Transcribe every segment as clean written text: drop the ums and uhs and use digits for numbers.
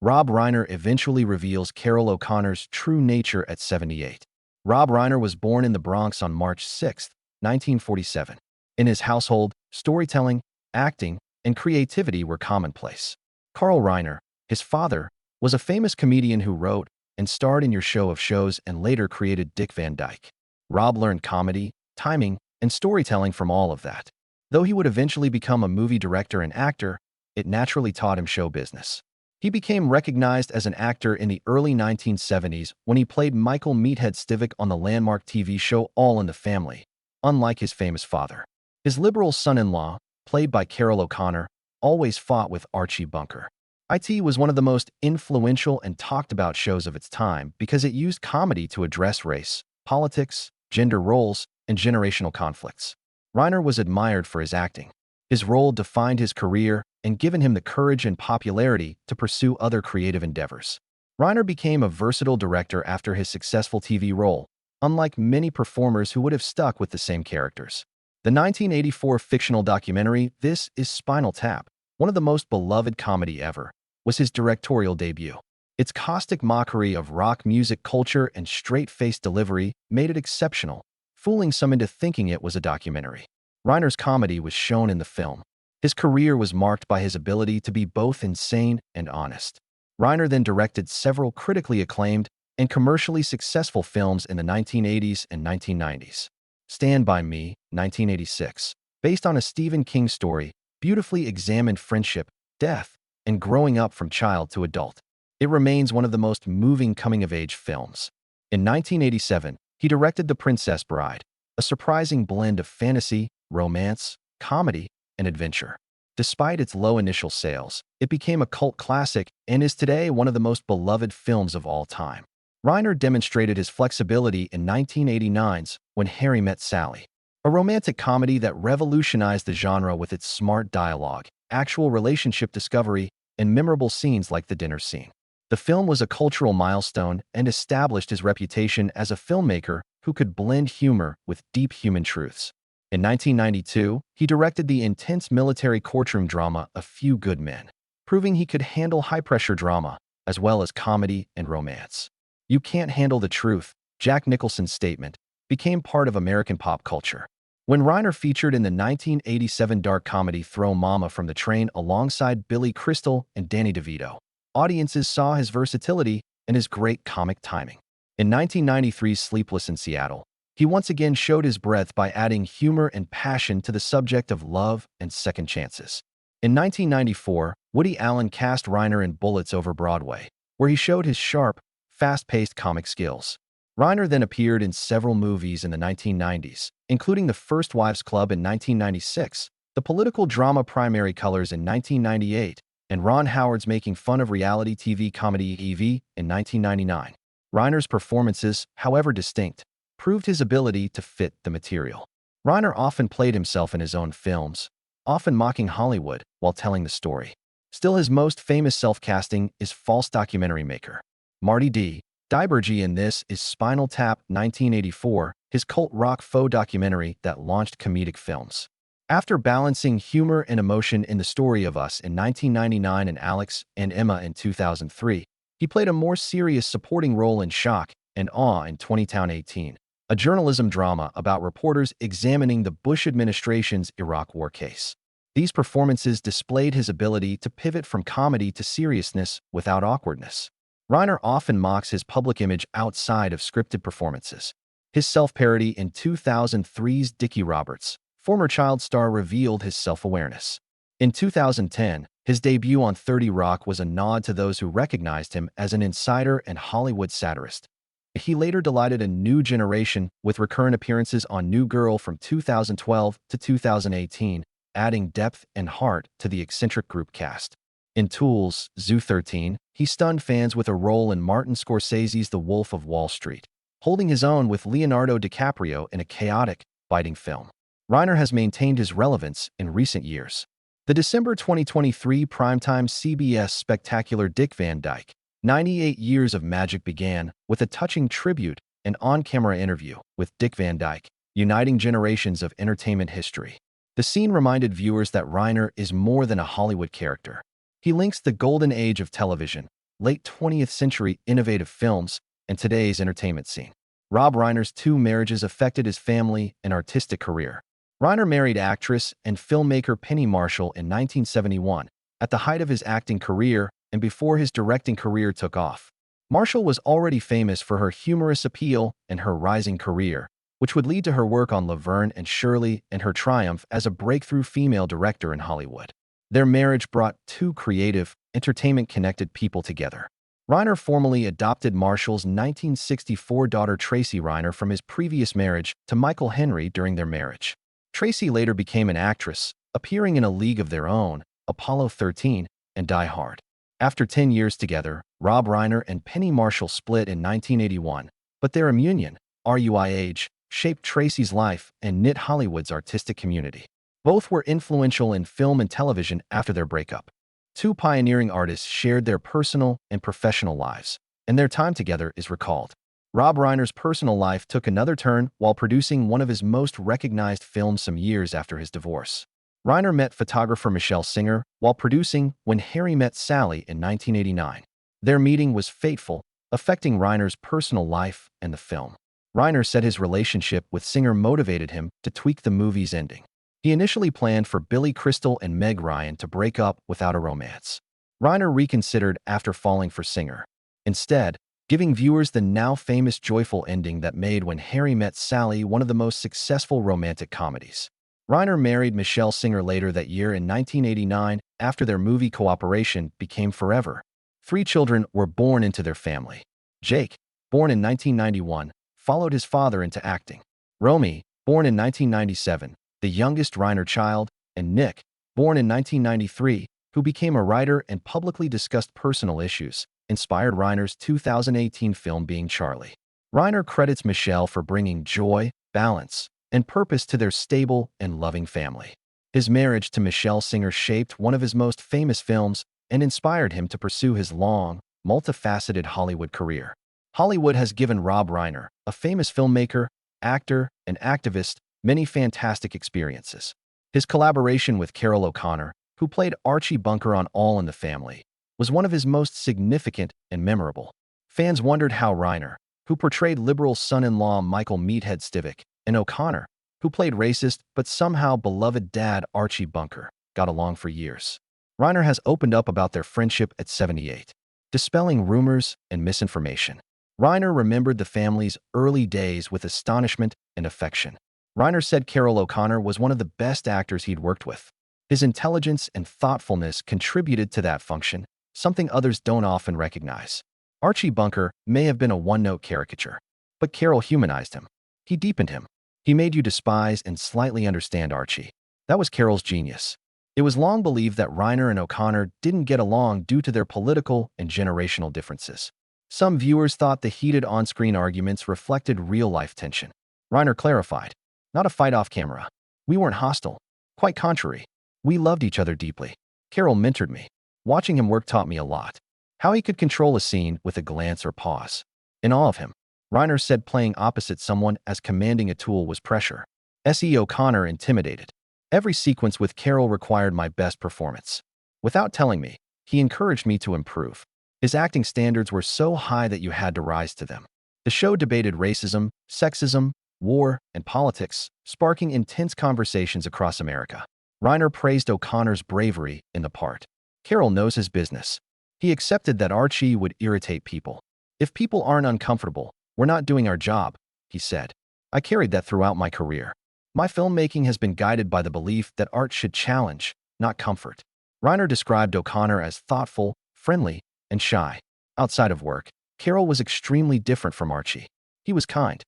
Rob Reiner eventually reveals Carroll O'Connor's true nature at 78. Rob Reiner was born in the Bronx on March 6, 1947. In his household, storytelling, acting, and creativity were commonplace. Carroll Reiner, his father, was a famous comedian who wrote and starred in Your Show of Shows and later created Dick Van Dyke. Rob learned comedy, timing, and storytelling from all of that. Though he would eventually become a movie director and actor, it naturally taught him show business. He became recognized as an actor in the early 1970s when he played Michael "Meathead" Stivic on the landmark TV show All in the Family, unlike his famous father. His liberal son-in-law, played by Carroll O'Connor, always fought with Archie Bunker. IT was one of the most influential and talked about shows of its time because it used comedy to address race, politics, gender roles, and generational conflicts. Reiner was admired for his acting. His role defined his career and given him the courage and popularity to pursue other creative endeavors. Reiner became a versatile director after his successful TV role, unlike many performers who would have stuck with the same characters. The 1984 fictional documentary This Is Spinal Tap, one of the most beloved comedy ever, was his directorial debut. Its caustic mockery of rock music culture and straight-faced delivery made it exceptional, fooling some into thinking it was a documentary. Reiner's comedy was shown in the film. His career was marked by his ability to be both insane and honest. Reiner then directed several critically acclaimed and commercially successful films in the 1980s and 1990s. Stand By Me, 1986, based on a Stephen King story, beautifully examined friendship, death, and growing up from child to adult. It remains one of the most moving coming-of-age films. In 1987, he directed The Princess Bride, a surprising blend of fantasy, romance, comedy, and adventure. Despite its low initial sales, it became a cult classic and is today one of the most beloved films of all time. Reiner demonstrated his flexibility in 1989's When Harry Met Sally, a romantic comedy that revolutionized the genre with its smart dialogue, actual relationship discovery, and memorable scenes like the dinner scene. The film was a cultural milestone and established his reputation as a filmmaker who could blend humor with deep human truths. In 1992, he directed the intense military courtroom drama A Few Good Men, proving he could handle high-pressure drama, as well as comedy and romance. You Can't Handle the Truth, Jack Nicholson's statement, became part of American pop culture. When Reiner featured in the 1987 dark comedy Throw Mama from the Train alongside Billy Crystal and Danny DeVito, audiences saw his versatility and his great comic timing. In 1993's Sleepless in Seattle, he once again showed his breadth by adding humor and passion to the subject of love and second chances. In 1994, Woody Allen cast Reiner in Bullets Over Broadway, where he showed his sharp, fast-paced comic skills. Reiner then appeared in several movies in the 1990s, including The First Wives Club in 1996, the political drama Primary Colors in 1998, and Ron Howard's Making Fun of Reality TV comedy Evie in 1999. Reiner's performances, however distinct, proved his ability to fit the material. Reiner often played himself in his own films, often mocking Hollywood while telling the story. Still, his most famous self-casting is false documentary maker Marty D. Dieberge in This Is Spinal Tap, 1984, his cult rock faux documentary that launched comedic films. After balancing humor and emotion in The Story of Us in 1999 and Alex and Emma in 2003, he played a more serious supporting role in Shock and Awe in 2018, a journalism drama about reporters examining the Bush administration's Iraq War case. These performances displayed his ability to pivot from comedy to seriousness without awkwardness. Reiner often mocks his public image outside of scripted performances. His self-parody in 2003's Dickie Roberts, former child star, revealed his self-awareness. In 2010, his debut on 30 Rock was a nod to those who recognized him as an insider and Hollywood satirist. He later delighted a new generation with recurrent appearances on New Girl from 2012 to 2018, adding depth and heart to the eccentric group cast. In Tools, Zoo 13, he stunned fans with a role in Martin Scorsese's The Wolf of Wall Street, holding his own with Leonardo DiCaprio in a chaotic, biting film. Reiner has maintained his relevance in recent years. The December 2023 primetime CBS spectacular Dick Van Dyke, 98 Years of Magic began with a touching tribute and on-camera interview with Dick Van Dyke, uniting generations of entertainment history. The scene reminded viewers that Reiner is more than a Hollywood character. He links the golden age of television, late 20th century innovative films, and today's entertainment scene. Rob Reiner's two marriages affected his family and artistic career. Reiner married actress and filmmaker Penny Marshall in 1971, at the height of his acting career and before his directing career took off. Marshall was already famous for her humorous appeal and her rising career, which would lead to her work on Laverne and Shirley and her triumph as a breakthrough female director in Hollywood. Their marriage brought two creative, entertainment-connected people together. Reiner formally adopted Marshall's 1964 daughter Tracy Reiner from his previous marriage to Michael Henry during their marriage. Tracy later became an actress, appearing in A League of Their Own, Apollo 13, and Die Hard. After 10 years together, Rob Reiner and Penny Marshall split in 1981, but their union, RUIH, shaped Tracy's life and knit Hollywood's artistic community. Both were influential in film and television after their breakup. Two pioneering artists shared their personal and professional lives, and their time together is recalled. Rob Reiner's personal life took another turn while producing one of his most recognized films some years after his divorce. Reiner met photographer Michelle Singer while producing When Harry Met Sally in 1989. Their meeting was fateful, affecting Reiner's personal life and the film. Reiner said his relationship with Singer motivated him to tweak the movie's ending. He initially planned for Billy Crystal and Meg Ryan to break up without a romance. Reiner reconsidered after falling for Singer, instead giving viewers the now famous joyful ending that made When Harry Met Sally one of the most successful romantic comedies. Reiner married Michelle Singer later that year in 1989 after their movie cooperation became forever. 3 children were born into their family. Jake, born in 1991, followed his father into acting. Romy, born in 1997, the youngest Reiner child, and Nick, born in 1993, who became a writer and publicly discussed personal issues, inspired Reiner's 2018 film Being Charlie. Reiner credits Michelle for bringing joy, balance, and purpose to their stable and loving family. His marriage to Michelle Singer shaped one of his most famous films and inspired him to pursue his long, multifaceted Hollywood career. Hollywood has given Rob Reiner, a famous filmmaker, actor, and activist, many fantastic experiences. His collaboration with Carroll O'Connor, who played Archie Bunker on All in the Family, was one of his most significant and memorable. Fans wondered how Reiner, who portrayed liberal son-in-law Michael Meathead Stivic, and O'Connor, who played racist but somehow beloved dad Archie Bunker, got along for years. Reiner has opened up about their friendship at 78, dispelling rumors and misinformation. Reiner remembered the family's early days with astonishment and affection. Reiner said Carroll O'Connor was one of the best actors he'd worked with. His intelligence and thoughtfulness contributed to that function, something others don't often recognize. Archie Bunker may have been a one-note caricature, but Carroll humanized him. He deepened him. He made you despise and slightly understand Archie. That was Carroll's genius. It was long believed that Reiner and O'Connor didn't get along due to their political and generational differences. Some viewers thought the heated on-screen arguments reflected real-life tension. Reiner clarified, "Not a fight off camera. We weren't hostile. Quite contrary. We loved each other deeply. Carroll mentored me. Watching him work taught me a lot. How he could control a scene with a glance or pause. In awe of him." Reiner said playing opposite someone as commanding a tool was pressure. S.E. O'Connor intimidated. "Every sequence with Carroll required my best performance. Without telling me, he encouraged me to improve. His acting standards were so high that you had to rise to them." The show debated racism, sexism, war, and politics, sparking intense conversations across America. Reiner praised O'Connor's bravery in the part. Carroll knows his business. He accepted that Archie would irritate people. "If people aren't uncomfortable, we're not doing our job," he said. "I carried that throughout my career. My filmmaking has been guided by the belief that art should challenge, not comfort." Reiner described O'Connor as thoughtful, friendly, and shy. Outside of work, Carroll was extremely different from Archie. He was kind.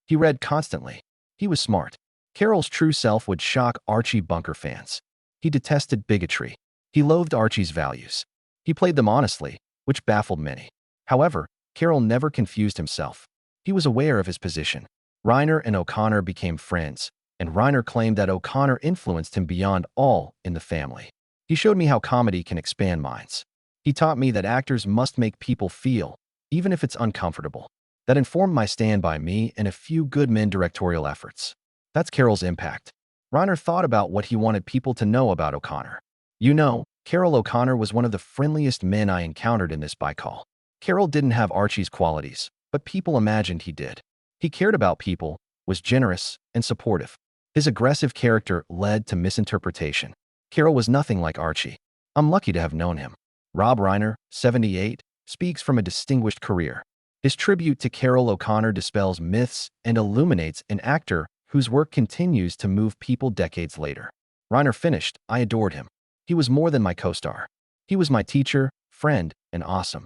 He read constantly. He was smart. Carroll's true self would shock Archie Bunker fans. He detested bigotry. He loathed Archie's values. He played them honestly, which baffled many. However, Carroll never confused himself. He was aware of his position. Reiner and O'Connor became friends, and Reiner claimed that O'Connor influenced him beyond All in the Family. "He showed me how comedy can expand minds. He taught me that actors must make people feel, even if it's uncomfortable. That informed my stand by me and a few Good Men directorial efforts." That's Carroll's impact. Reiner thought about what he wanted people to know about O'Connor. "You know, Carroll O'Connor was one of the friendliest men I encountered in this bicall. Carroll didn't have Archie's qualities, but people imagined he did. He cared about people, was generous, and supportive. His aggressive character led to misinterpretation. Carroll was nothing like Archie. I'm lucky to have known him. Rob Reiner, 78, speaks from a distinguished career. His tribute to Carroll O'Connor dispels myths and illuminates an actor whose work continues to move people decades later. Reiner finished, I adored him. He was more than my co-star. He was my teacher, friend, and awesome.